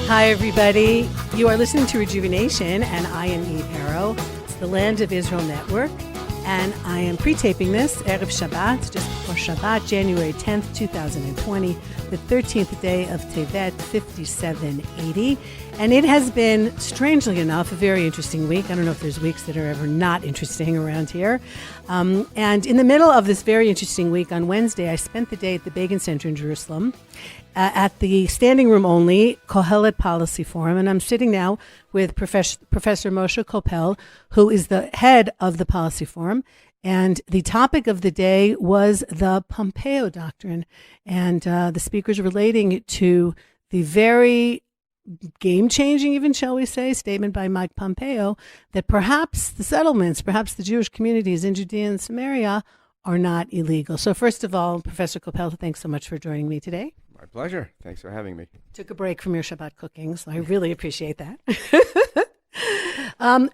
Hi, everybody. You are listening to Rejuvenation, and I am Eve Harow. It's the Land of Israel Network, and I am pre-taping this, Erev Shabbat, just before Shabbat, January 10th, 2020, the 13th day of Tevet, 5780. And it has been, strangely enough, a very interesting week. I don't know if there's weeks that are ever not interesting around here. And in the middle of this very interesting week, on Wednesday, I spent the day at the Begin Center in Jerusalem, at the standing room only Kohelet Policy Forum, and I'm sitting now with Professor Moshe Koppel, who is the head of the Policy Forum, and the topic of the day was the Pompeo Doctrine, and the speakers relating to the very game-changing, even shall we say, statement by Mike Pompeo that perhaps the settlements, perhaps the Jewish communities in Judea and Samaria are not illegal. So first of all, Professor Koppel, thanks so much for joining me today. My pleasure. Thanks for having me. Took a break from your Shabbat cooking, so I really appreciate that.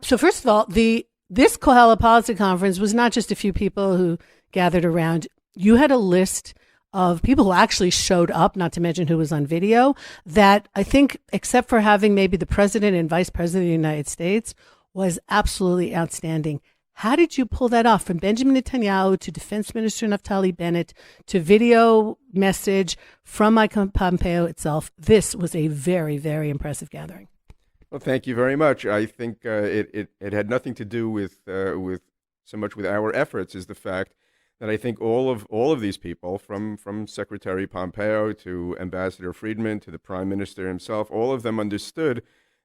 So first of all, this Kohelet Policy Conference was not just a few people who gathered around. You had a list of people who actually showed up, not to mention who was on video, that I think, except for having maybe the President and Vice President of the United States, was absolutely outstanding. How did you pull that off? From Benjamin Netanyahu to Defense Minister Naftali Bennett to video message from Mike Pompeo itself. This was a very, very impressive gathering. Well, thank you very much. I think it had nothing to do with so much with our efforts as the fact that I think all of these people, from Secretary Pompeo to Ambassador Friedman to the Prime Minister himself, all of them understood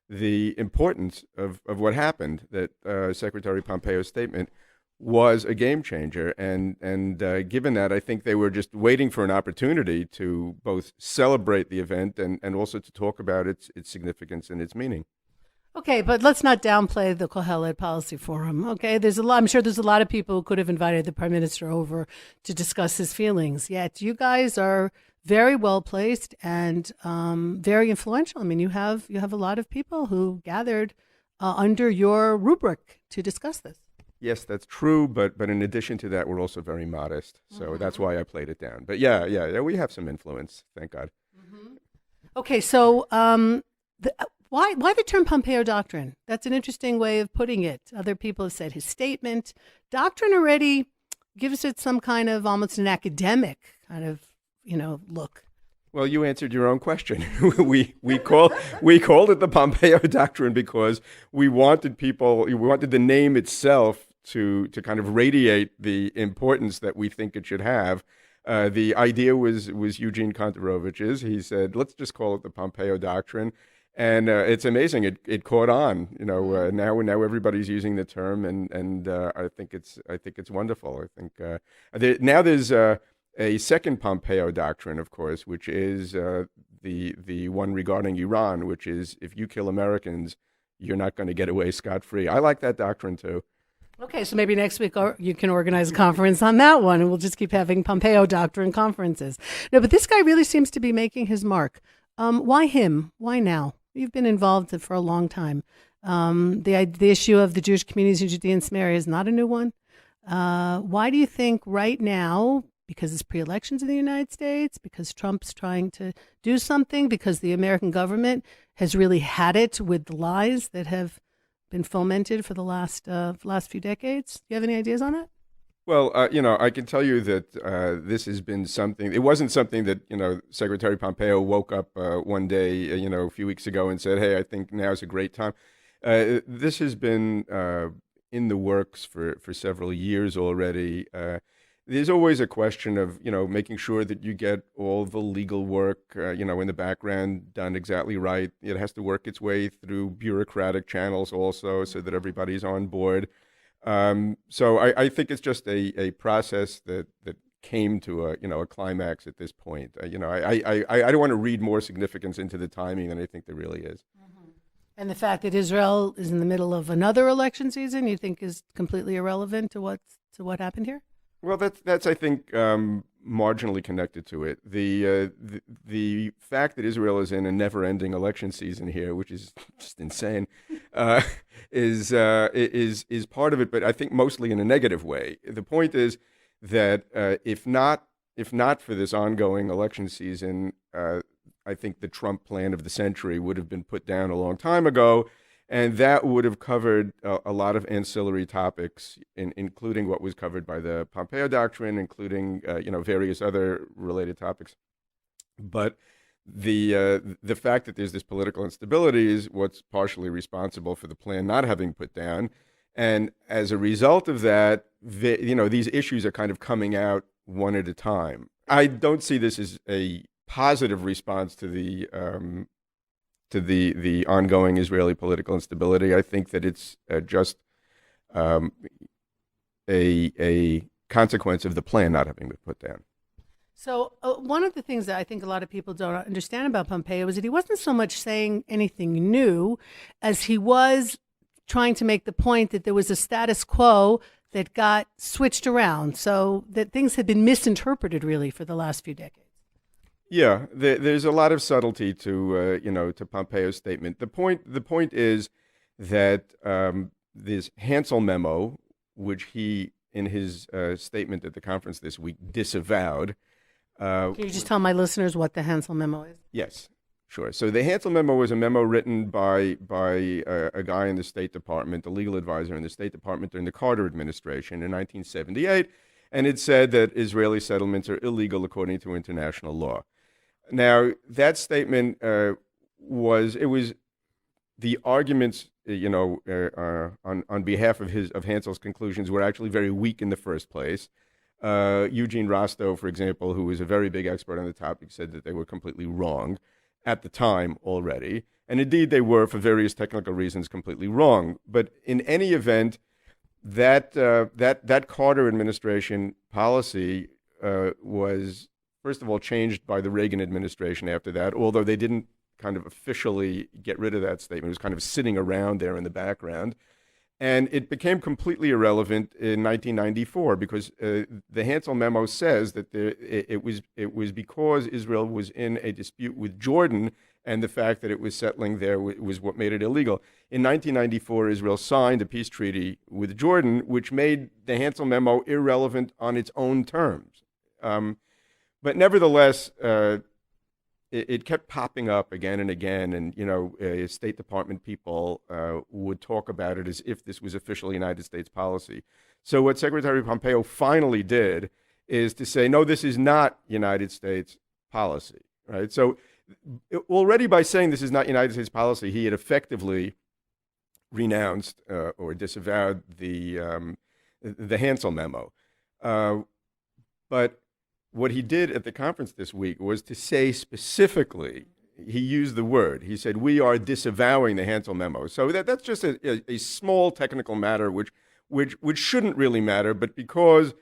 the importance of what happened, that Secretary Pompeo's statement was a game changer. And given that, I think they were just waiting for an opportunity to both celebrate the event and also to talk about its significance and its meaning. Okay, but let's not downplay the Kohelet Policy Forum. Okay, I'm sure there's a lot of people who could have invited the Prime Minister over to discuss his feelings. Yet you guys are very well placed and very influential. I mean, you have a lot of people who gathered under your rubric to discuss this. Yes, that's true. But in addition to that, we're also very modest. So that's why I played it down. But yeah, we have some influence. Thank God. Mm-hmm. Okay, so why the term Pompeo Doctrine? That's an interesting way of putting it. Other people have said his statement. Doctrine already gives it some kind of almost an academic kind of look. Well, you answered your own question. we called it the Pompeo Doctrine because we wanted the name itself to kind of radiate the importance that we think it should have. The idea was Eugene Kontorovic's. He said, let's just call it the Pompeo Doctrine. And it's amazing. It caught on. Now everybody's using the term, and I think it's wonderful. I think now there's a second Pompeo Doctrine, of course, which is the one regarding Iran, which is if you kill Americans, you're not going to get away scot-free. I like that doctrine too. Okay, so maybe next week you can organize a conference on that one, and we'll just keep having Pompeo Doctrine conferences. No, but this guy really seems to be making his mark. Why him? Why now? You've been involved for a long time. The issue of the Jewish communities in Judea and Samaria is not a new one. Why do you think right now, because it's pre-elections in the United States, because Trump's trying to do something, because the American government has really had it with the lies that have been fomented for the last few decades? Do you have any ideas on that? Well, I can tell you that this has been something. It wasn't something that Secretary Pompeo woke up one day, a few weeks ago and said, "Hey, I think now's a great time." This has been in the works for several years already. There's always a question of making sure that you get all the legal work in the background done exactly right. It has to work its way through bureaucratic channels also, so that everybody's on board. So I think it's just a process that came to a climax at this point. I don't want to read more significance into the timing than I think there really is. Mm-hmm. And the fact that Israel is in the middle of another election season, you think is completely irrelevant to what happened here? Well, that's I think marginally connected to it. The fact that Israel is in a never-ending election season here, which is just insane, is part of it. But I think mostly in a negative way. The point is that if not for this ongoing election season, I think the Trump plan of the century would have been put down a long time ago, and that would have covered a lot of ancillary topics, including what was covered by the Pompeo Doctrine, including various other related topics. But the fact that there's this political instability is what's partially responsible for the plan not having put down. And as a result of that, these issues are kind of coming out one at a time. I don't see this as a positive response to the ongoing Israeli political instability. I think that it's just a consequence of the plan not having been put down. So one of the things that I think a lot of people don't understand about Pompeo is that he wasn't so much saying anything new as he was trying to make the point that there was a status quo that got switched around, so that things had been misinterpreted really for the last few decades. Yeah, there's a lot of subtlety to Pompeo's statement. The point is that this Hansel memo, which he in his statement at the conference this week disavowed. Can you just tell my listeners what the Hansel memo is? Yes, sure. So the Hansel memo was a memo written by a guy in the State Department, a legal advisor in the State Department during the Carter administration in 1978, and it said that Israeli settlements are illegal according to international law. Now, that statement was the arguments, on behalf of Hansel's conclusions were actually very weak in the first place. Eugene Rostow, for example, who was a very big expert on the topic, said that they were completely wrong at the time already. And indeed, they were, for various technical reasons, completely wrong. But in any event, that Carter administration policy was, first of all, changed by the Reagan administration after that, although they didn't kind of officially get rid of that statement. It was kind of sitting around there in the background. And it became completely irrelevant in 1994 because the Hansel memo says that it was because Israel was in a dispute with Jordan, and the fact that it was settling there was what made it illegal. In 1994, Israel signed a peace treaty with Jordan, which made the Hansel memo irrelevant on its own terms. But nevertheless, it kept popping up again and again, and State Department people would talk about it as if this was official United States policy. So what Secretary Pompeo finally did is to say, no, this is not United States policy, right? So already by saying this is not United States policy, he had effectively renounced or disavowed the Hansel memo. But what he did at the conference this week was to say specifically, he used the word, he said, we are disavowing the Hansel memo. So that's just a small technical matter which shouldn't really matter, but because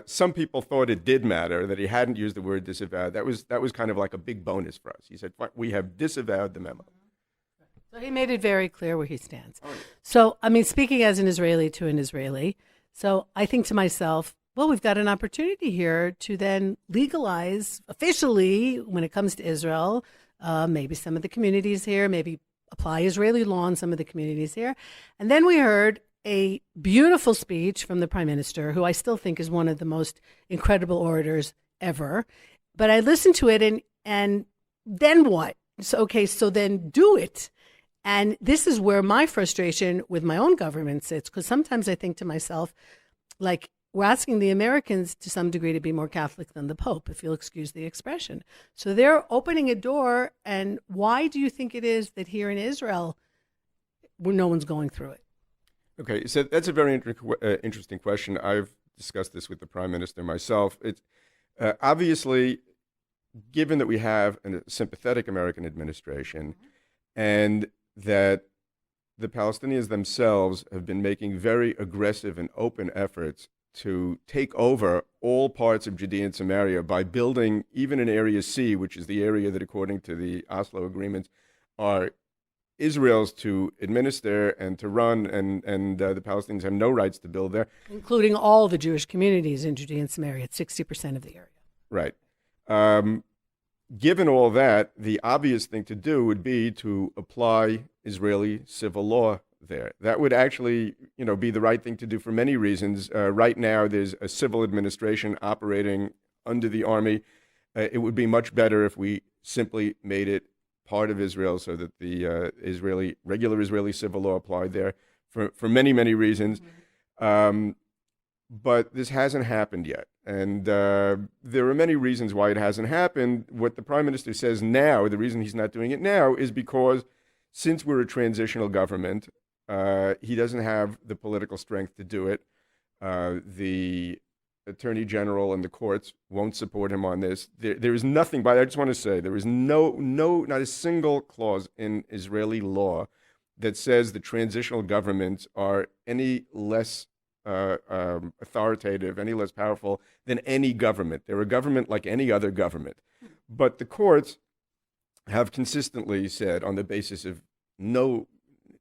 some people thought it did matter, that he hadn't used the word disavowed, that was kind of like a big bonus for us. He said, we have disavowed the memo. So he made it very clear where he stands. Oh, yeah. So, I mean, speaking as an Israeli to an Israeli, so I think to myself, well, we've got an opportunity here to then legalize officially when it comes to Israel, maybe some of the communities here, maybe apply Israeli law in some of the communities here. And then we heard a beautiful speech from the Prime Minister, who I still think is one of the most incredible orators ever. But I listened to it and then what? So then do it. And this is where my frustration with my own government sits, because sometimes I think to myself, like, we're asking the Americans to some degree to be more Catholic than the Pope, if you'll excuse the expression. So they're opening a door. And why do you think it is that here in Israel, no one's going through it? Okay, so that's a very interesting question. I've discussed this with the Prime Minister myself. It's obviously, given that we have a sympathetic American administration and that the Palestinians themselves have been making very aggressive and open efforts to take over all parts of Judea and Samaria by building even in Area C, which is the area that, according to the Oslo agreements, are Israel's to administer and to run, and the Palestinians have no rights to build there. Including all the Jewish communities in Judea and Samaria, it's 60% of the area. Right. Given all that, the obvious thing to do would be to apply Israeli civil law there. That would actually, be the right thing to do for many reasons. Right now, there's a civil administration operating under the army. It would be much better if we simply made it part of Israel so that the regular Israeli civil law applied there for many, many reasons. But this hasn't happened yet. And there are many reasons why it hasn't happened. What the prime minister says now, the reason he's not doing it now, is because since we're a transitional government, he doesn't have the political strength to do it. The attorney general and the courts won't support him on this. There is nothing, but I just want to say, there is not a single clause in Israeli law that says the transitional governments are any less authoritative, any less powerful than any government. They're a government like any other government. But the courts have consistently said, on the basis of no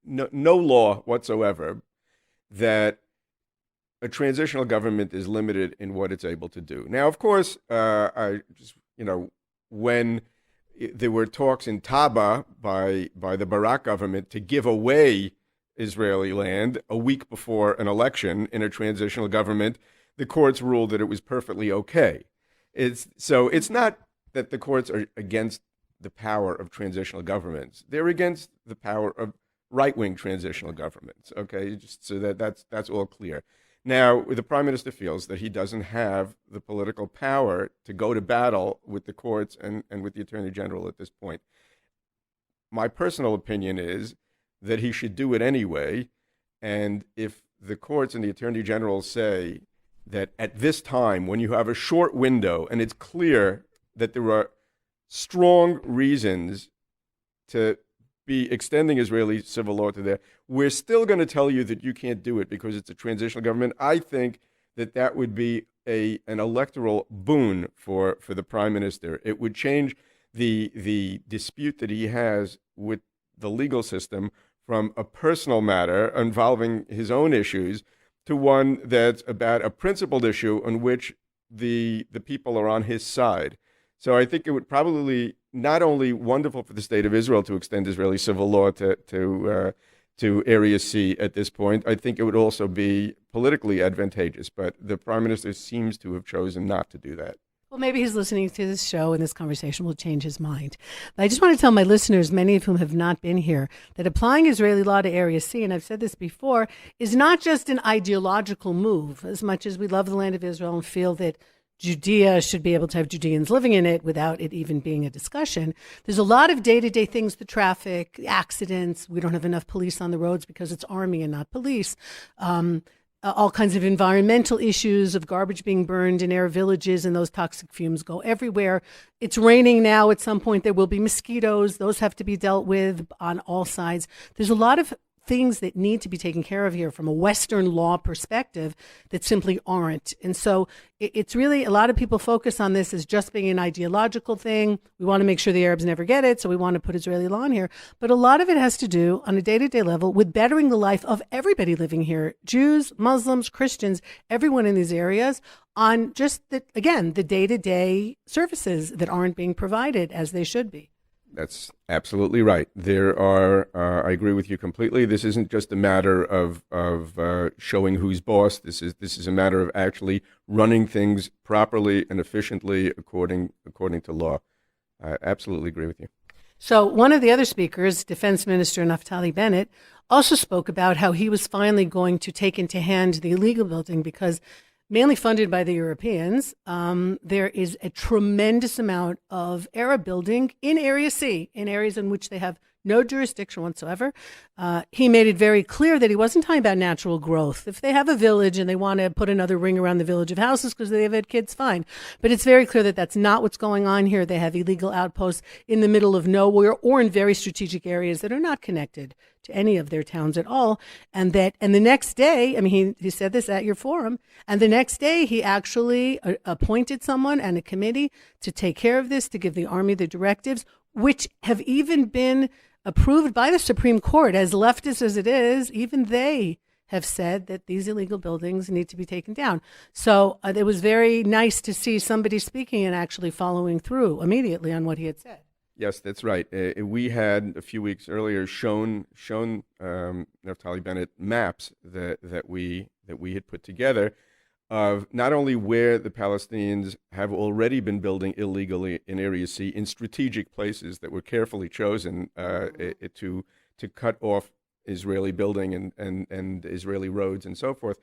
law whatsoever, that a transitional government is limited in what it's able to do. Now, of course, when there were talks in Taba by the Barak government to give away Israeli land a week before an election in a transitional government, the courts ruled that it was perfectly okay. It's not that the courts are against the power of transitional governments. They're against the power of right-wing transitional governments, okay? Just so that's all clear. Now, the prime minister feels that he doesn't have the political power to go to battle with the courts and with the attorney general at this point. My personal opinion is that he should do it anyway, and if the courts and the attorney general say that at this time, when you have a short window and it's clear that there are strong reasons to be extending Israeli civil law to there, we're still going to tell you that you can't do it because it's a transitional government. I think that would be an electoral boon for the prime minister. It would change the dispute that he has with the legal system from a personal matter involving his own issues to one that's about a principled issue on which the people are on his side. So I think it would probably not only wonderful for the state of Israel to extend Israeli civil law to Area C at this point. I think it would also be politically advantageous, but the prime minister seems to have chosen not to do that. Well, maybe he's listening to this show and this conversation will change his mind. But I just want to tell my listeners, many of whom have not been here, that applying Israeli law to Area C, and I've said this before, is not just an ideological move, as much as we love the land of Israel and feel that Judea should be able to have Judeans living in it without it even being a discussion. There's a lot of day-to-day things, the traffic, accidents. We don't have enough police on the roads because it's army and not police. All kinds of environmental issues of garbage being burned in air villages, and those toxic fumes go everywhere. It's raining now. At some point, there will be mosquitoes. Those have to be dealt with on all sides. There's a lot of things that need to be taken care of here from a Western law perspective that simply aren't. And so it's really, a lot of people focus on this as just being an ideological thing. We want to make sure the Arabs never get it, so we want to put Israeli law in here. But a lot of it has to do on a day-to-day level with bettering the life of everybody living here, Jews, Muslims, Christians, everyone in these areas, on just, the day-to-day services that aren't being provided as they should be. That's absolutely right. There are, I agree with you completely. This isn't just a matter of showing who's boss. This is a matter of actually running things properly and efficiently according to law. I absolutely agree with you. So one of the other speakers, Defense Minister Naftali Bennett, also spoke about how he was finally going to take into hand the illegal building because mainly funded by the Europeans, there is a tremendous amount of Arab building in Area C, in areas in which they have no jurisdiction whatsoever. He made it very clear that he wasn't talking about natural growth. If they have a village and they want to put another ring around the village of houses because they've had kids, fine. But it's very clear that that's not what's going on here. They have illegal outposts in the middle of nowhere or in very strategic areas that are not connected to any of their towns at all. And the next day, I mean, he said this at your forum, and the next day he actually appointed someone and a committee to take care of this, to give the army the directives, which have even been approved by the Supreme Court. As leftist as it is, even they have said that these illegal buildings need to be taken down. So it was very nice to see somebody speaking and actually following through immediately on what he had said. Yes, that's right. We had a few weeks earlier shown Naftali Bennett maps that we had put together of not only where the Palestinians have already been building illegally in Area C in strategic places that were carefully chosen to cut off Israeli building and Israeli roads and so forth,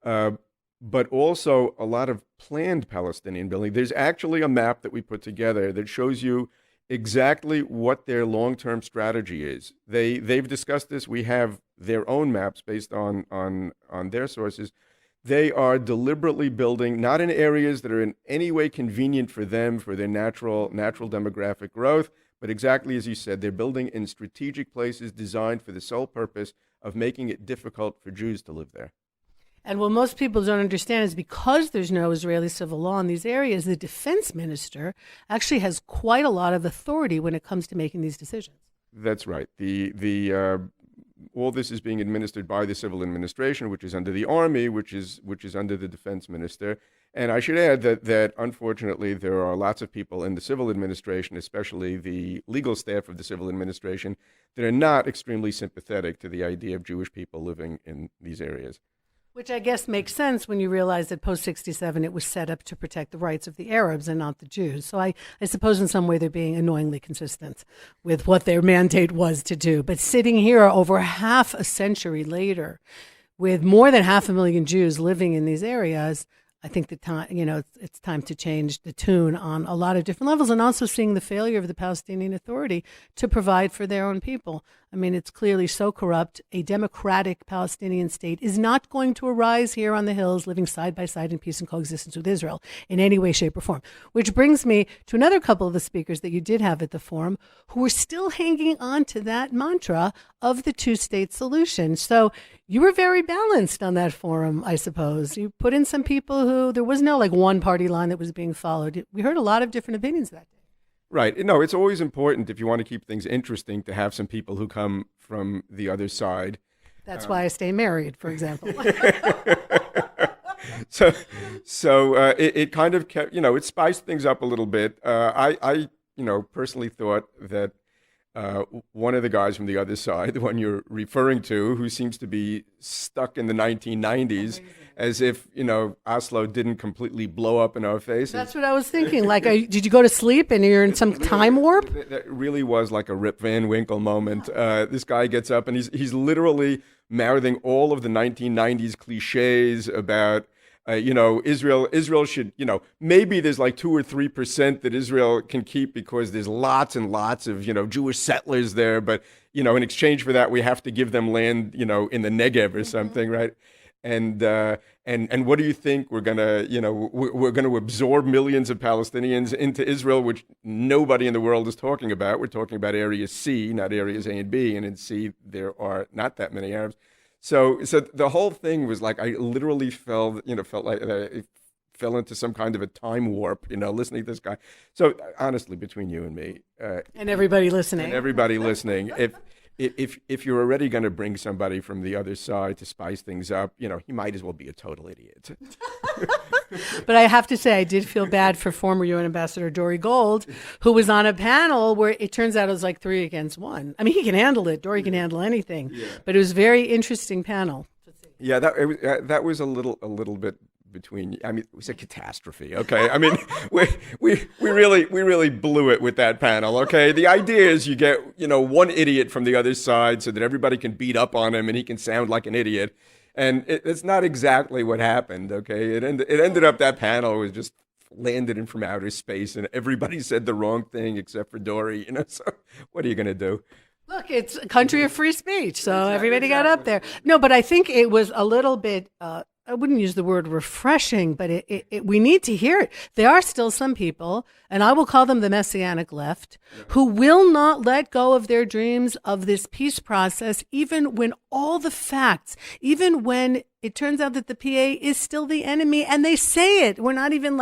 but also a lot of planned Palestinian building. There's actually a map that we put together that shows you exactly what their long-term strategy is. They've discussed this. We have their own maps based on their sources. They are deliberately building not in areas that are in any way convenient for them for their natural demographic growth, but exactly as you said, they're building in strategic places designed for the sole purpose of making it difficult for Jews to live there. And what most people don't understand is because there's no Israeli civil law in these areas, the defense minister actually has quite a lot of authority when it comes to making these decisions. That's right. All this is being administered by the civil administration, which is under the army, which is under the defense minister. And I should add that unfortunately there are lots of people in the civil administration, especially the legal staff of the civil administration, that are not extremely sympathetic to the idea of Jewish people living in these areas. Which I guess makes sense when you realize that post-67 it was set up to protect the rights of the Arabs and not the Jews. So I suppose in some way they're being annoyingly consistent with what their mandate was to do. But sitting here over half a century later with more than 500,000 Jews living in these areas, I think the time, it's time to change the tune on a lot of different levels, and also seeing the failure of the Palestinian Authority to provide for their own people. I mean, it's clearly so corrupt. A democratic Palestinian state is not going to arise here on the hills, living side by side in peace and coexistence with Israel in any way, shape, or form. Which brings me to another couple of the speakers that you did have at the forum who were still hanging on to that mantra of the two-state solution. So you were very balanced on that forum, I suppose. You put in some people who there was no one party line that was being followed. We heard a lot of different opinions that day. Right. No, it's always important if you want to keep things interesting to have some people who come from the other side. That's why I stay married, for example. So it kind of kept, it spiced things up a little bit. I personally thought that one of the guys from the other side, the one you're referring to, who seems to be stuck in the 1990s, as if, Oslo didn't completely blow up in our faces. That's what I was thinking. Did you go to sleep and you're in some time warp? That really was like a Rip Van Winkle moment. This guy gets up and he's literally mouthing all of the 1990s cliches about, Israel should, maybe there's 2 or 3% that Israel can keep because there's lots and lots of, Jewish settlers there. But, in exchange for that, we have to give them land, in the Negev or something, right? And what do you think? We're gonna absorb millions of Palestinians into Israel, which nobody in the world is talking about. We're talking about Area C, not areas A and B. And in C, there are not that many Arabs. So the whole thing was like I literally felt like I fell into some kind of a time warp, listening to this guy. So honestly, between you and me, and everybody listening, if you're already going to bring somebody from the other side to spice things up, he might as well be a total idiot. But I have to say, I did feel bad for former UN Ambassador Dory Gold, who was on a panel where it turns out it was 3 against 1. I mean, he can handle it. Dory can handle anything. Yeah. But it was a very interesting panel. Yeah, that was a little bit between. I mean, it was a catastrophe. Okay, I mean, we really blew it with that panel. Okay, the idea is you get one idiot from the other side so that everybody can beat up on him and he can sound like an idiot. And it's not exactly what happened, okay? It ended up that panel was just landed in from outer space, and everybody said the wrong thing except for Dory, So what are you going to do? Look, it's a country of free speech, so everybody got up there. No, but I think it was a little bit, I wouldn't use the word refreshing, but we need to hear it. There are still some people, and I will call them the messianic left, who will not let go of their dreams of this peace process, even when all the facts, even when it turns out that the PA is still the enemy, and they say it. We're not even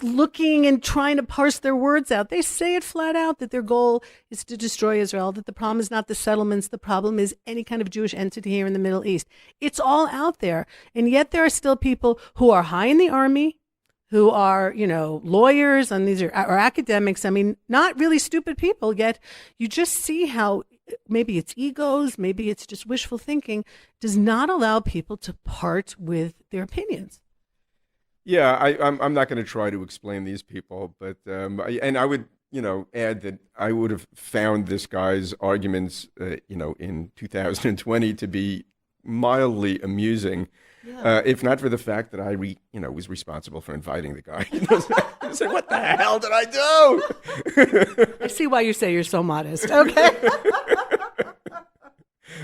looking and trying to parse their words out. They say it flat out that their goal is to destroy Israel, that the problem is not the settlements, the problem is any kind of Jewish entity here in the Middle East. It's all out there. And yet there are still people who are high in the army, who are, lawyers, and these are academics. I mean, not really stupid people, yet you just see how maybe it's egos, maybe it's just wishful thinking, does not allow people to part with their opinions. Yeah, I'm not going to try to explain these people, but I would add that I would have found this guy's arguments in 2020 to be mildly amusing. Yeah. If not for the fact that I was responsible for inviting the guy. I said, what the hell did I do? I see why you say you're so modest. Okay.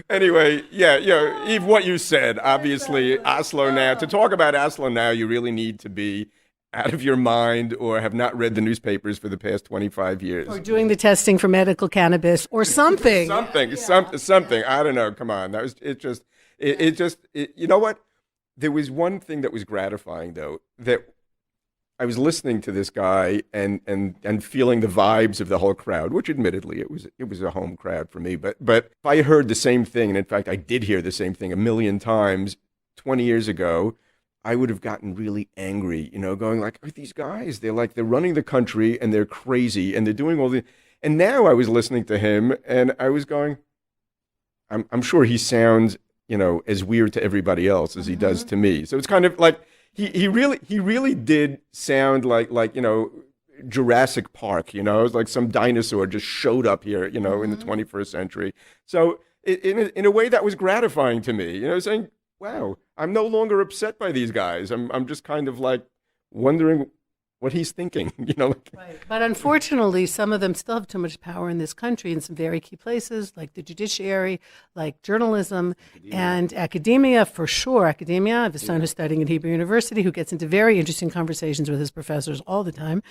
Anyway, Eve, what you said, obviously, Oslo now, to talk about Oslo now, you really need to be out of your mind or have not read the newspapers for the past 25 years. Or doing the testing for medical cannabis or something. Something. I don't know. Come on. That was, you know what? There was one thing that was gratifying, though, that I was listening to this guy and feeling the vibes of the whole crowd, which admittedly it was a home crowd for me. But if I heard the same thing, and in fact I did hear the same thing a million times 20 years ago, I would have gotten really angry, going like, oh, these guys, they're running the country and they're crazy and they're doing all the. And now I was listening to him and I was going, I'm sure he sounds as weird to everybody else as he does to me. So it's kind of like he really did sound like Jurassic Park. It was like some dinosaur just showed up here, in the 21st century. So in a way that was gratifying to me. Saying, wow, I'm no longer upset by these guys. I'm just kind of like wondering what he's thinking, Right. But unfortunately, some of them still have too much power in this country in some very key places, like the judiciary, like journalism, and academia, for sure. Academia, I have a son who's studying at Hebrew University who gets into very interesting conversations with his professors all the time.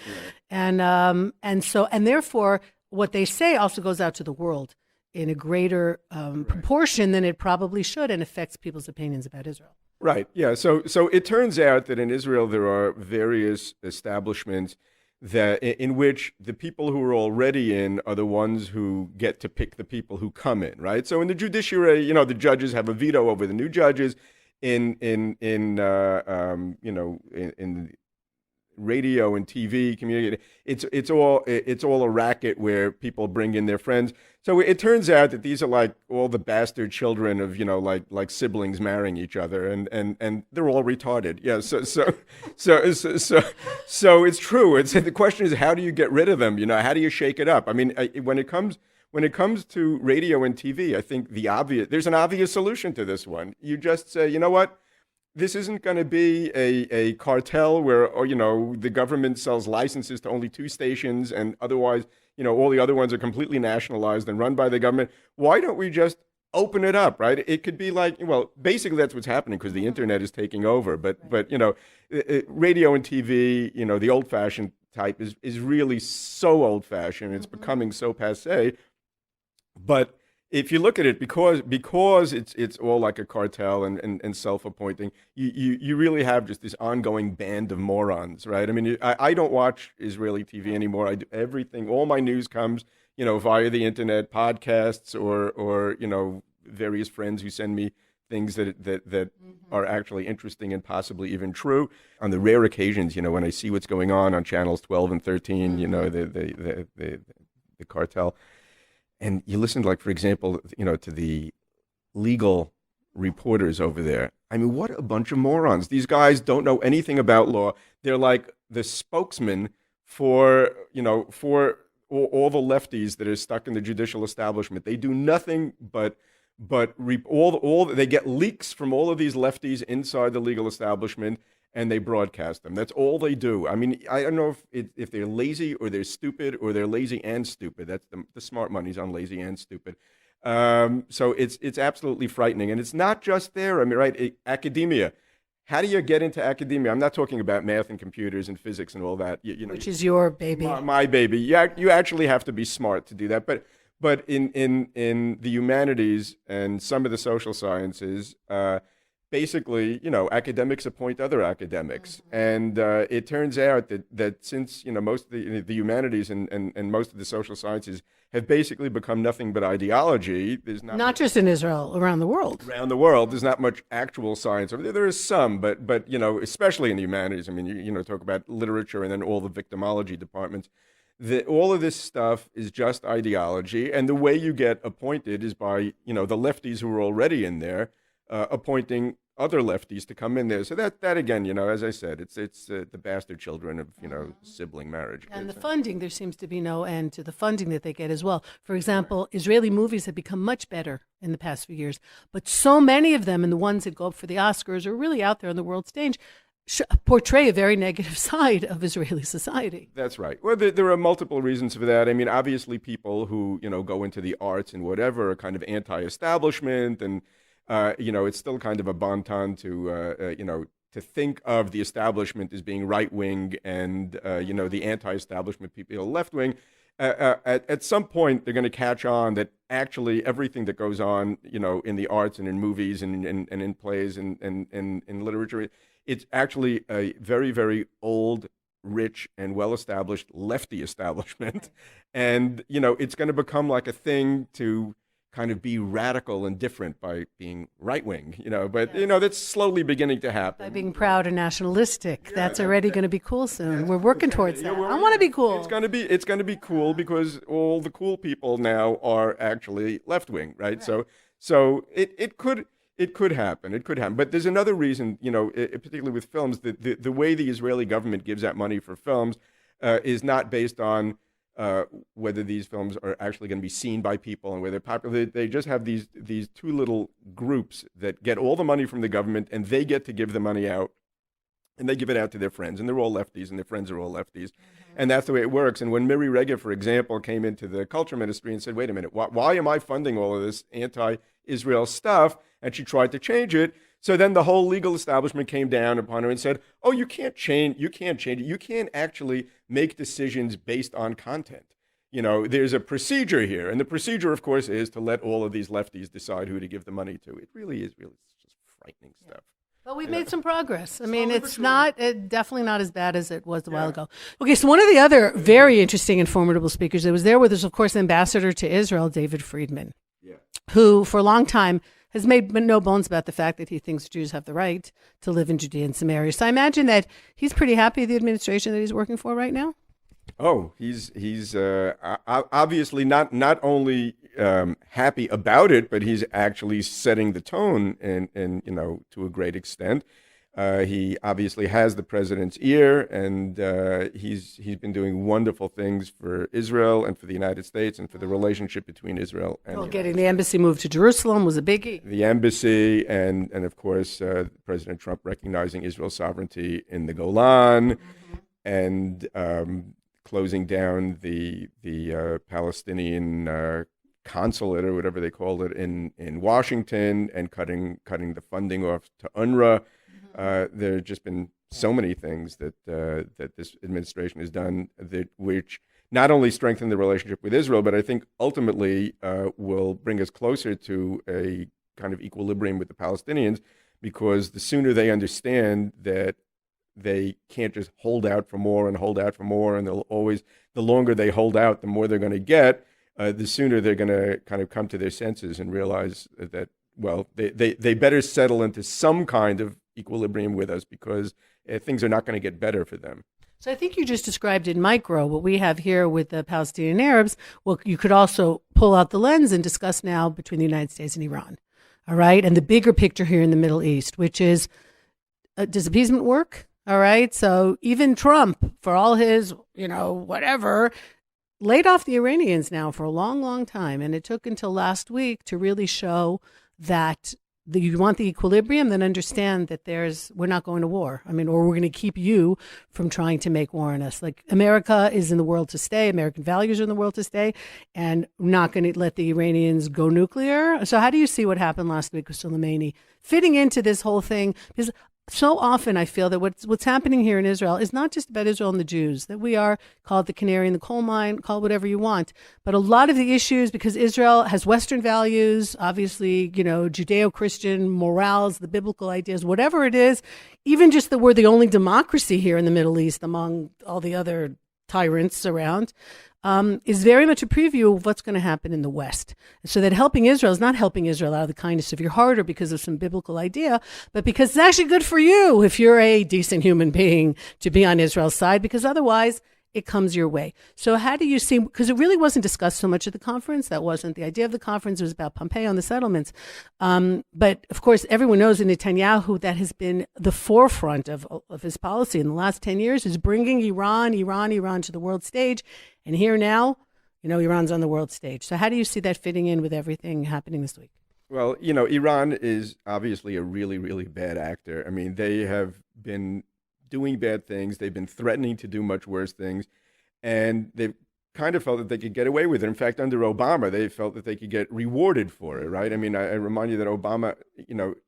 Yeah. And therefore, what they say also goes out to the world in a greater proportion than it probably should and affects people's opinions about Israel. Right. Yeah. So it turns out that in Israel there are various establishments in which the people who are already in are the ones who get to pick the people who come in. Right. So in the judiciary, the judges have a veto over the new judges. In radio and TV community, it's all a racket where people bring in their friends. So it turns out that these are like all the bastard children of like siblings marrying each other, and they're all retarded. Yeah. So it's true. The question is, how do you get rid of them? How do you shake it up? I mean, when it comes to radio and TV, I think there's an obvious solution to this one. You just say, you know what? This isn't going to be a cartel where, the government sells licenses to only 2 stations and otherwise, all the other ones are completely nationalized and run by the government. Why don't we just open it up, right? It could be like, basically that's what's happening because the internet is taking over. But radio and TV, the old-fashioned type is really so old-fashioned. It's becoming so passé. But if you look at it, because it's all like a cartel and self-appointing, you really have just this ongoing band of morons, right? I mean, I don't watch Israeli TV anymore. I do everything. All my news comes, via the internet, podcasts, or various friends who send me things that are actually interesting and possibly even true. On the rare occasions, when I see what's going on channels 12 and 13, the cartel. And you listen, for example, to the legal reporters over there. I mean, what a bunch of morons. These guys don't know anything about law. They're like the spokesman for all the lefties that are stuck in the judicial establishment. They do nothing but they get leaks from all of these lefties inside the legal establishment, and they broadcast them. That's all they do. I mean, I don't know if they're lazy or they're stupid or they're lazy and stupid. That's the smart money's on lazy and stupid. So it's absolutely frightening. And it's not just there. I mean, right, academia. How do you get into academia? I'm not talking about math and computers and physics and all that. Which is your baby. My baby. Yeah, you actually have to be smart to do that. But in the humanities and some of the social sciences, basically, academics appoint other academics. And it turns out that since, most of the humanities and most of the social sciences have basically become nothing but ideology, there's not just in Israel, around the world. Around the world, there's not much actual science. There is some, but especially in the humanities, I mean, talk about literature and then all the victimology departments. all of this stuff is just ideology, and the way you get appointed is by the lefties who are already in there appointing other lefties to come in there. So that again, as I said, it's the bastard children of sibling marriage. And the funding, there seems to be no end to the funding that they get as well. For example, Israeli movies have become much better in the past few years, but so many of them, and the ones that go up for the Oscars, are really out there on the world stage, portray a very negative side of Israeli society. That's right. Well, there are multiple reasons for that. I mean, obviously, people who go into the arts and whatever are kind of anti-establishment, and it's still kind of a bon ton to think of the establishment as being right-wing and, the anti-establishment people are left-wing. At some point, they're going to catch on that actually everything that goes on, in the arts and in movies and in plays and in literature, it's actually a very, very old, rich, and well-established lefty establishment. And, it's going to become like a thing to kind of be radical and different by being right-wing, but, that's slowly beginning to happen. By being proud and nationalistic. Yeah, that's already going to be cool soon. We're working towards that. I want to be cool. It's going to be cool because all the cool people now are actually left-wing, right? So it could happen. It could happen. But there's another reason, particularly with films, the way the Israeli government gives out money for films is not based on whether these films are actually going to be seen by people and whether they're popular. They just have these two little groups that get all the money from the government, and they get to give the money out, and they give it out to their friends, and they're all lefties, and their friends are all lefties. Mm-hmm. And that's the way it works. And when Miri Regev, for example, came into the culture ministry and said, wait a minute, why am I funding all of this anti-Israel stuff? And she tried to change it. So then the whole legal establishment came down upon her and said, oh, you can't change it. You can't actually make decisions based on content. There's a procedure here. And the procedure, of course, is to let all of these lefties decide who to give the money to. It really is just frightening stuff. But we've made some progress. I mean, it's definitely not as bad as it was a while ago. Okay, so one of the other very interesting and formidable speakers that was there with us, of course, Ambassador to Israel, David Friedman, who for a long time has made no bones about the fact that he thinks Jews have the right to live in Judea and Samaria. So I imagine that he's pretty happy with the administration that he's working for right now. Oh, he's obviously not only happy about it, but he's actually setting the tone and to a great extent. He obviously has the president's ear, and he's been doing wonderful things for Israel and for the United States and for the relationship between Israel and getting the embassy moved to Jerusalem was a biggie. The embassy and of course President Trump recognizing Israel's sovereignty in the Golan, and closing down the Palestinian consulate or whatever they called it in Washington, and cutting the funding off to UNRWA. There have just been so many things that this administration has done which not only strengthen the relationship with Israel, but I think ultimately will bring us closer to a kind of equilibrium with the Palestinians, because the sooner they understand that they can't just hold out for more, and the longer they hold out, the more they're going to get, the sooner they're going to kind of come to their senses and realize that, well, they better settle into some kind of equilibrium with us, because things are not going to get better for them. So I think you just described in micro what we have here with the Palestinian Arabs. Well, you could also pull out the lens and discuss now between the United States and Iran. All right. And the bigger picture here in the Middle East, which is, does appeasement work? All right. So even Trump, for all his, whatever, laid off the Iranians now for a long, long time. And it took until last week to really show that you want the equilibrium, then understand that we're not going to war. I mean, or we're going to keep you from trying to make war on us. Like, America is in the world to stay. American values are in the world to stay, and we're not going to let the Iranians go nuclear. So how do you see what happened last week with Soleimani fitting into this whole thing? Because so often I feel that what's happening here in Israel is not just about Israel and the Jews, that we are called the canary in the coal mine, call it whatever you want. But a lot of the issues, because Israel has Western values, obviously, Judeo-Christian morals, the biblical ideas, whatever it is, even just that we're the only democracy here in the Middle East among all the other tyrants around, is very much a preview of what's going to happen in the West. So that helping Israel is not helping Israel out of the kindness of your heart or because of some biblical idea, but because it's actually good for you if you're a decent human being to be on Israel's side, because otherwise it comes your way. So how do you see, because it really wasn't discussed so much at the conference, that wasn't the idea of the conference, it was about Pompeo and the settlements. But of course, everyone knows in Netanyahu that has been the forefront of his policy in the last 10 years is bringing Iran to the world stage. And here now, Iran's on the world stage. So how do you see that fitting in with everything happening this week? Well, Iran is obviously a really, really bad actor. I mean, they have been doing bad things. They've been threatening to do much worse things. And they've kind of felt that they could get away with it. In fact, under Obama, they felt that they could get rewarded for it, right? I mean, I remind you that Obama,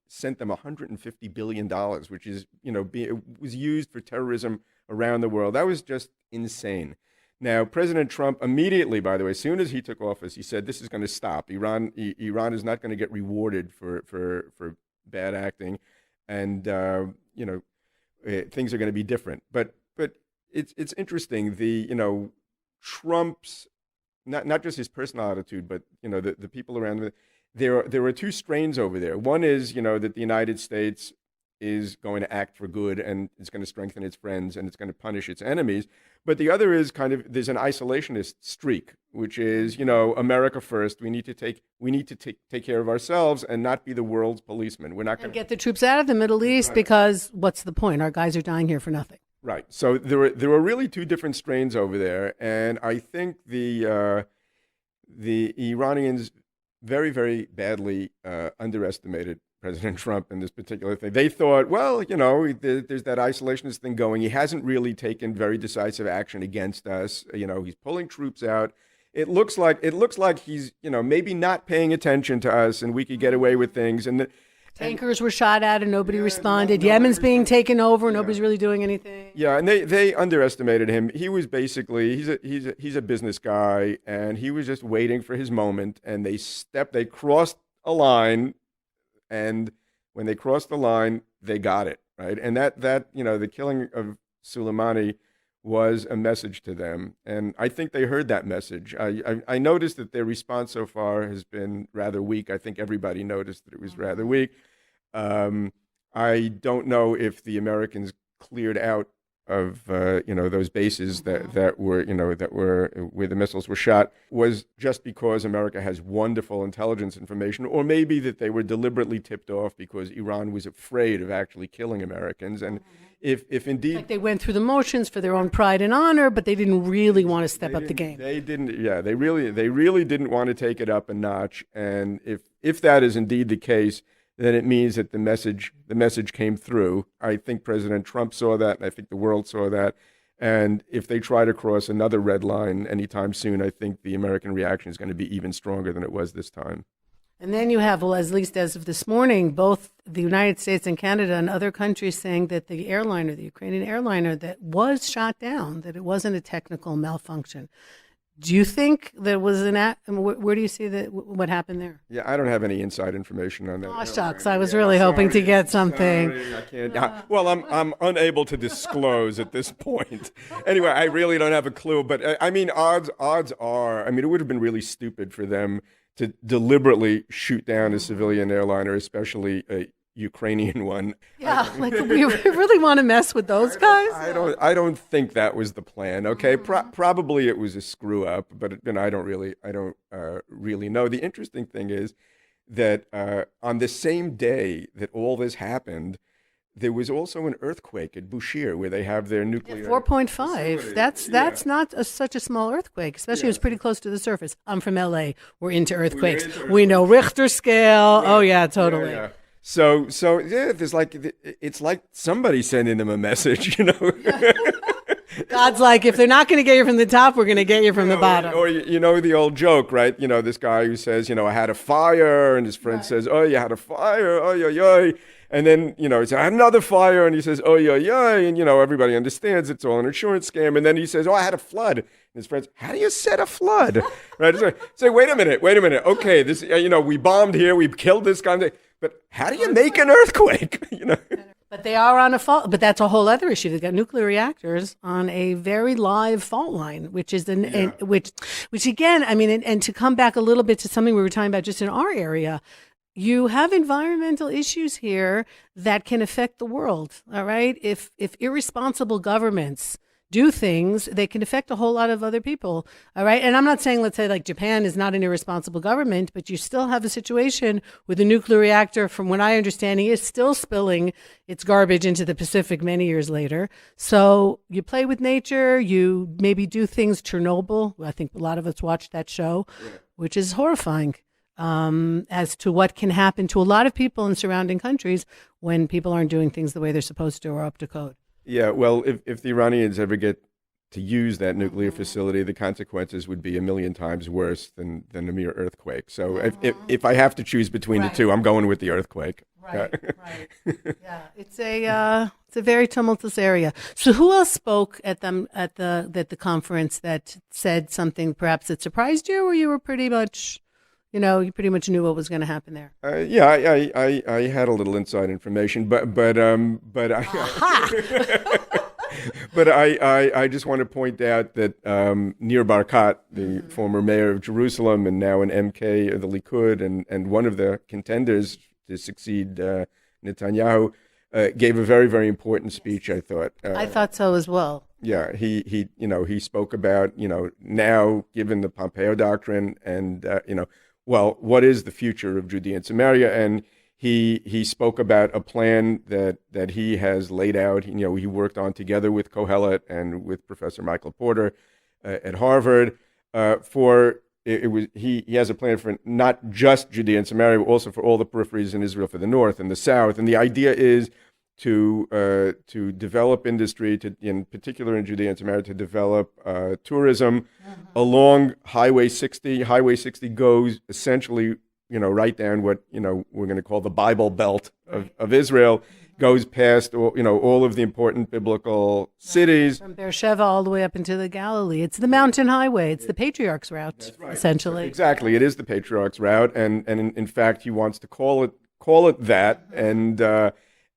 sent them $150 billion, which is, it was used for terrorism around the world. That was just insane. Now, President Trump immediately, by the way, as soon as he took office, he said this is going to stop. Iran is not going to get rewarded for bad acting, and things are going to be different. But it's interesting. Trump's not just his personal attitude, but the people around him. There are two strains over there. One is that the United States is going to act for good and it's going to strengthen its friends and it's going to punish its enemies. But the other is there's an isolationist streak, which is, America first. We need to take care of ourselves and not be the world's policeman. We're not going to get the troops out of the Middle East because what's the point? Our guys are dying here for nothing. Right. So there were really two different strains over there. And I think the Iranians very, very badly underestimated President Trump in this particular thing. They thought, well, there's that isolationist thing going. He hasn't really taken very decisive action against us. He's pulling troops out. It looks like he's, maybe not paying attention to us, and we could get away with things. And tankers were shot at, and nobody responded. Yemen's being taken over. Nobody's really doing anything. Yeah, and they underestimated him. He was basically he's a business guy, and he was just waiting for his moment. And they crossed a line. And when they crossed the line, they got it, right? And that the killing of Soleimani was a message to them. And I think they heard that message. I noticed that their response so far has been rather weak. I think everybody noticed that it was rather weak. I don't know if the Americans cleared out of those bases that were where the missiles were shot was just because America has wonderful intelligence information, or maybe that they were deliberately tipped off because Iran was afraid of actually killing Americans. And if indeed, like they went through the motions for their own pride and honor, but they didn't really want to step up the game. They didn't. Yeah, they really didn't want to take it up a notch. And if that is indeed the case, then it means that the message came through. I think President Trump saw that, and I think the world saw that. And if they try to cross another red line anytime soon, I think the American reaction is going to be even stronger than it was this time. And then you have, at least as of this morning, both the United States and Canada and other countries saying that the Ukrainian airliner that was shot down, that it wasn't a technical malfunction. Do you think there was where do you see what happened there? Yeah, I don't have any inside information on that. Oh, shucks. I was really hoping to get something. Sorry, I can't. Well, I'm unable to disclose at this point. Anyway, I really don't have a clue. But I mean, odds are, it would have been really stupid for them to deliberately shoot down a civilian airliner, especially a Ukrainian one. Yeah, we really want to mess with those guys? I don't think that was the plan. Okay, probably it was a screw up, but I don't really know. The interesting thing is that on the same day that all this happened, there was also an earthquake at Bushehr where they have their nuclear 4.5. That's not such a small earthquake, especially it was pretty close to the surface. I'm from LA. We're into earthquakes. We know Richter scale. Right. Oh yeah, totally. Yeah. So yeah, it's like somebody sending them a message, God's like, if they're not going to get you from the top, we're going to get you from the bottom. Or the old joke, right? This guy who says, I had a fire, and his friend says, oh, you had a fire, oh, yo, yo. And then, he said, I had another fire, and he says, oh, yo, yo. And, everybody understands it's all an insurance scam. And then he says, oh, I had a flood. And his friends, how do you set a flood? Right? Say, wait a minute. Okay, this, we bombed here, we killed this guy. But how do you make an earthquake? But they are on a fault. But that's a whole other issue. They've got nuclear reactors on a very live fault line, which is which again, and to come back a little bit to something we were talking about just in our area, you have environmental issues here that can affect the world. All right, if irresponsible governments do things, they can affect a whole lot of other people. All right. And I'm not saying, let's say, like Japan is not an irresponsible government, but you still have a situation with a nuclear reactor, from what I understand, is still spilling its garbage into the Pacific many years later. So you play with nature, you maybe do things. Chernobyl, I think a lot of us watched that show, which is horrifying. As to what can happen to a lot of people in surrounding countries when people aren't doing things the way they're supposed to or up to code. Yeah, well, if the Iranians ever get to use that nuclear facility, the consequences would be a million times worse than a mere earthquake. So if I have to choose between the two, I'm going with the earthquake. Right. Yeah, it's a very tumultuous area. So who else spoke at the conference that said something perhaps that surprised you, or you were pretty much, you pretty much knew what was going to happen there? Yeah, I had a little inside information, but I just want to point out that Nir Barkat, the former mayor of Jerusalem and now an MK of the Likud and one of the contenders to succeed Netanyahu, gave a very, very important speech, I thought. I thought so as well. Yeah, he spoke about, now given the Pompeo Doctrine and, well, what is the future of Judea and Samaria? And he spoke about a plan that he has laid out. He worked on together with Kohelet and with Professor Michael Porter at Harvard. He has a plan for not just Judea and Samaria, but also for all the peripheries in Israel, for the north and the south. And the idea is to develop industry, in particular in Judea and Samaria, to develop tourism along Highway 60. Highway 60 goes essentially, right down what we're going to call the Bible Belt of Israel. Goes past all of the important biblical cities. From Beersheba all the way up into the Galilee. It's the mountain highway. It's the patriarch's route, essentially. Exactly. It is the patriarch's route. And in fact, he wants to call it that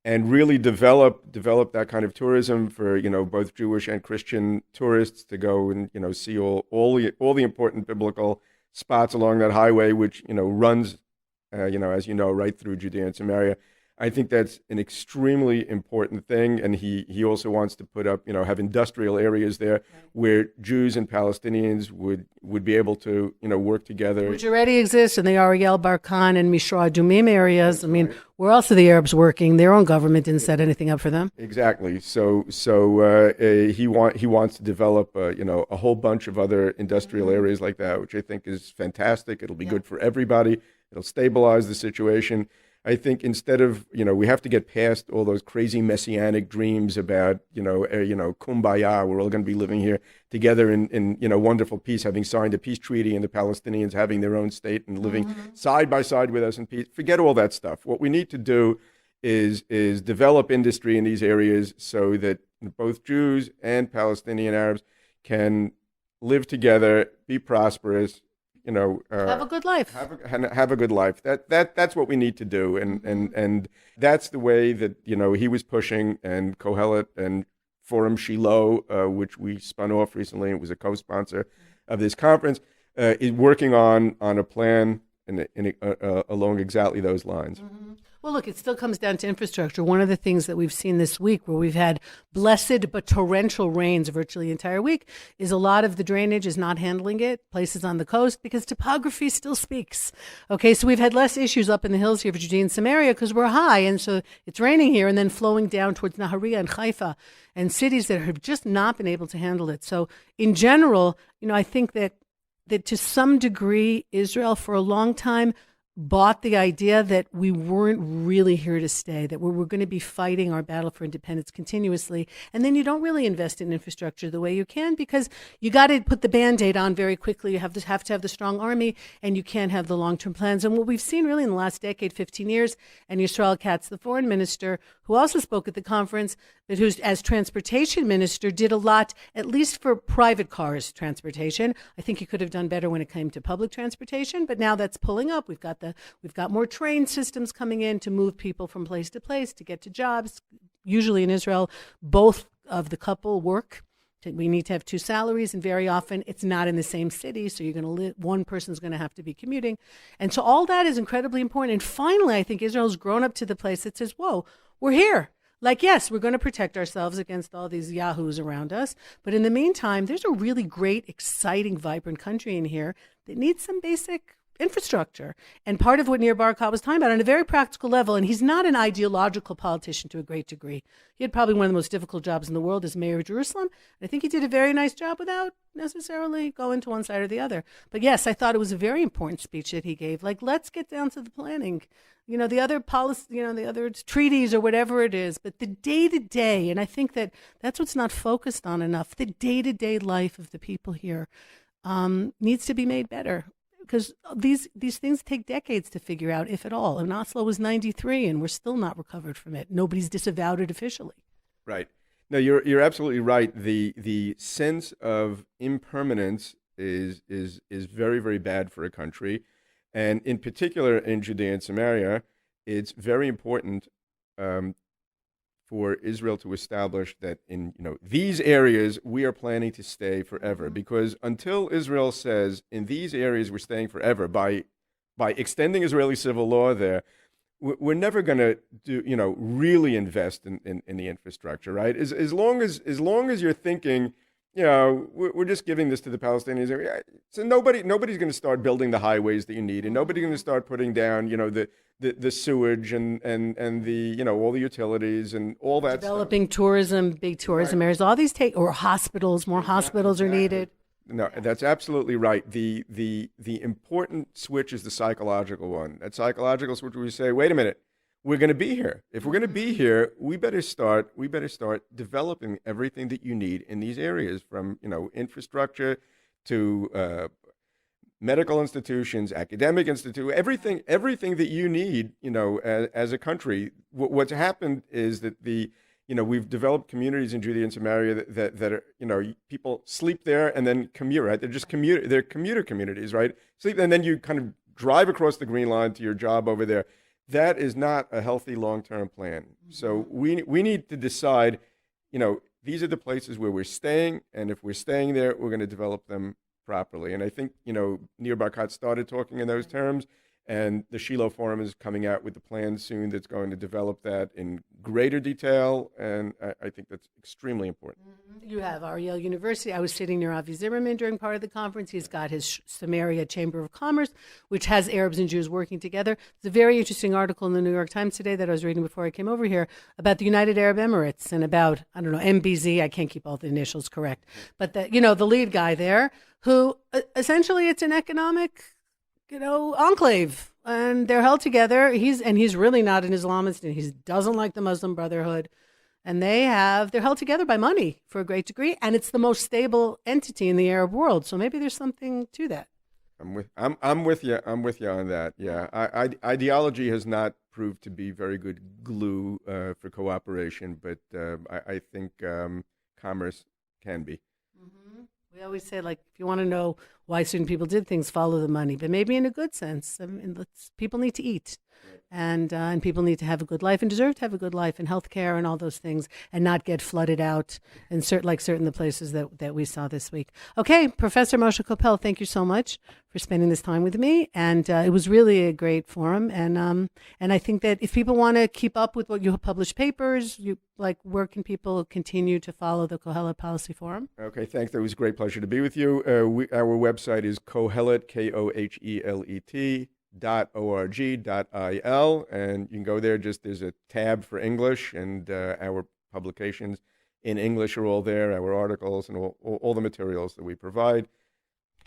and really develop that kind of tourism for, both Jewish and Christian tourists to go and, see all the important biblical spots along that highway, which, runs, as right through Judea and Samaria. I think that's an extremely important thing, and he also wants to put up, have industrial areas there where Jews and Palestinians would be able to, work together. Which already exists in the Ariel Barkan and Mishra Adumim areas. I mean, where else are the Arabs working? Their own government didn't set anything up for them. Exactly. So he wants to develop, a whole bunch of other industrial areas like that, which I think is fantastic. It'll be good for everybody. It'll stabilize the situation. I think instead of, we have to get past all those crazy messianic dreams about, kumbaya, we're all going to be living here together in wonderful peace, having signed a peace treaty, and the Palestinians having their own state and living side by side with us in peace. Forget all that stuff. What we need to do is develop industry in these areas so that both Jews and Palestinian Arabs can live together, be prosperous, have a good life. Have a good life. That's what we need to do, and that's the way that he was pushing. And Kohelet and Forum Shiloh, which we spun off recently, it was a co-sponsor of this conference, is working on a plan along exactly those lines. Well, look, it still comes down to infrastructure. One of the things that we've seen this week, where we've had blessed but torrential rains virtually the entire week, is a lot of the drainage is not handling it, places on the coast, because topography still speaks. Okay, so we've had less issues up in the hills here for Judea and Samaria because we're high, and so it's raining here and then flowing down towards Nahariya and Haifa and cities that have just not been able to handle it. So in general, I think that to some degree, Israel for a long time bought the idea that we weren't really here to stay, that we were going to be fighting our battle for independence continuously. And then you don't really invest in infrastructure the way you can, because you got to put the Band-Aid on very quickly. You have to have the strong army, and you can't have the long-term plans. And what we've seen really in the last decade, 15 years, and Yisrael Katz, the foreign minister, who also spoke at the conference, but who's, as transportation minister, did a lot, at least for private cars transportation. I think he could have done better when it came to public transportation, but now that's pulling up. We've got more train systems coming in to move people from place to place to get to jobs. Usually in Israel, both of the couple work. We need to have two salaries, and very often it's not in the same city, so you're going to live. One person's going to have to be commuting, and so all that is incredibly important. And finally, I think Israel's grown up to the place that says, "Whoa, we're here. Like, yes, we're going to protect ourselves against all these yahoos around us. But in the meantime, there's a really great, exciting, vibrant country in here that needs some basic infrastructure. And part of what Nir Barkat was talking about on a very practical level, and he's not an ideological politician to a great degree. He had probably one of the most difficult jobs in the world as mayor of Jerusalem. And I think he did a very nice job without necessarily going to one side or the other. But yes, I thought it was a very important speech that he gave. Like, let's get down to the planning. The other policy, the other treaties or whatever it is, but the day-to-day, and I think that's what's not focused on enough, the day-to-day life of the people here needs to be made better. Because these things take decades to figure out, if at all. And Oslo was 93, and we're still not recovered from it. Nobody's disavowed it officially. Right. No, you're absolutely right. The sense of impermanence is very, very bad for a country, and in particular in Judea and Samaria, it's very important for Israel to establish that in these areas we are planning to stay forever. Because until Israel says in these areas we're staying forever by extending Israeli civil law there, we're never going to really invest in the infrastructure, right? As long as you're thinking, we're just giving this to the Palestinians. So nobody's going to start building the highways that you need, and nobody's going to start putting down, the sewage and the all the utilities and all that. Developing stuff. Tourism, big tourism areas. All these or hospitals. More hospitals are needed. No, that's absolutely right. The important switch is the psychological one. That psychological switch where we say, wait a minute. We're going to be here. If we're going to be here, we better start developing everything that you need in these areas, from infrastructure to medical institutions, academic institute, everything that you need, as a country. What's happened is that we've developed communities in Judea and Samaria that are, people sleep there and then commute, right? They're commuter communities, right? Sleep, and then you kind of drive across the Green Line to your job over there. That is not a healthy long-term plan. So we need to decide, these are the places where we're staying, and if we're staying there, we're going to develop them properly. And I think, Nir Barkat started talking in those terms, and the Shiloh Forum is coming out with the plan soon that's going to develop that in greater detail, and I think that's extremely important. You have Ariel University. I was sitting near Avi Zimmerman during part of the conference. He's got his Samaria Chamber of Commerce, which has Arabs and Jews working together. There's a very interesting article in the New York Times today that I was reading before I came over here about the United Arab Emirates and about, MBZ. I can't keep all the initials correct. But, the lead guy there, who essentially it's an economic enclave, and they're held together. He's really not an Islamist, and he doesn't like the Muslim Brotherhood, and they're held together by money for a great degree, and it's the most stable entity in the Arab world. So maybe there's something to that. I'm with you on that. Yeah, ideology has not proved to be very good glue for cooperation, but I think commerce can be. We always say, if you want to know why certain people did things, follow the money, but maybe in a good sense. People need to eat, and people need to have a good life and deserve to have a good life, and health care and all those things, and not get flooded out, and certain the places that we saw this week. Okay, Professor Moshe Koppel, thank you so much for spending this time with me, and it was really a great forum, and I think that if people want to keep up with what you publish papers, where can people continue to follow the Kohelet Policy Forum? Okay, thanks. It was a great pleasure to be with you. Our website is Kohelet, KOHELET, .org.il, and you can go there. There's a tab for English, and our publications in English are all there, our articles and all the materials that we provide.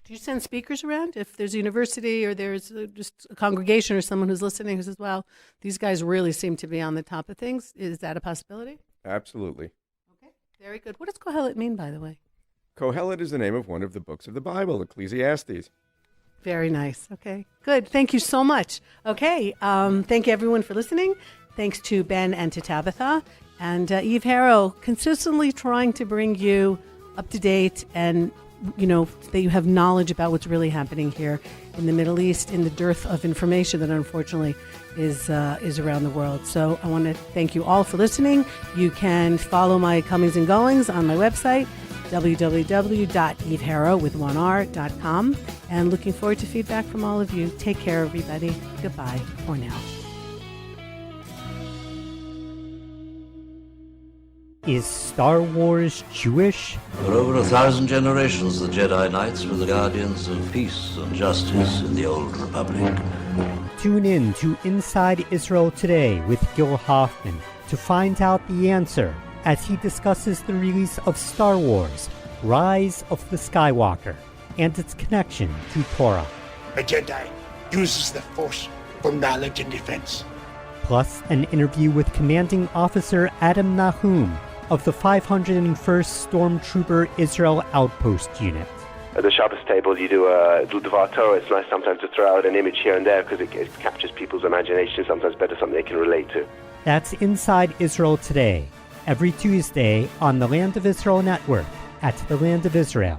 Do you send speakers around? If there's a university or there's just a congregation or someone who's listening who says, well, these guys really seem to be on the top of things, is that a possibility? Absolutely. Okay, very good. What does Kohelet mean, by the way? Kohelet is the name of one of the books of the Bible, Ecclesiastes. Very nice. Okay, good. Thank you so much. Okay, thank you everyone for listening. Thanks to Ben and to Tabitha. And Eve Harow, consistently trying to bring you up to date and that you have knowledge about what's really happening here in the Middle East, in the dearth of information that unfortunately is around the world. So I want to thank you all for listening. You can follow my comings and goings on my website, www.eveharow.com, and looking forward to feedback from all of you. Take care, everybody. Goodbye for now. Is Star Wars Jewish? For over 1,000 generations, the Jedi Knights were the guardians of peace and justice in the Old Republic. Tune in to Inside Israel Today with Gil Hoffman to find out the answer as he discusses the release of Star Wars, Rise of the Skywalker, and its connection to Torah. A Jedi uses the Force for knowledge and defense. Plus an interview with Commanding Officer Adam Nahum of the 501st Stormtrooper Israel Outpost Unit. At the Shabbos table, you do a Dvar Torah. It's nice sometimes to throw out an image here and there because it captures people's imagination, sometimes better, something they can relate to. That's Inside Israel Today, every Tuesday on the Land of Israel Network at the Land of Israel.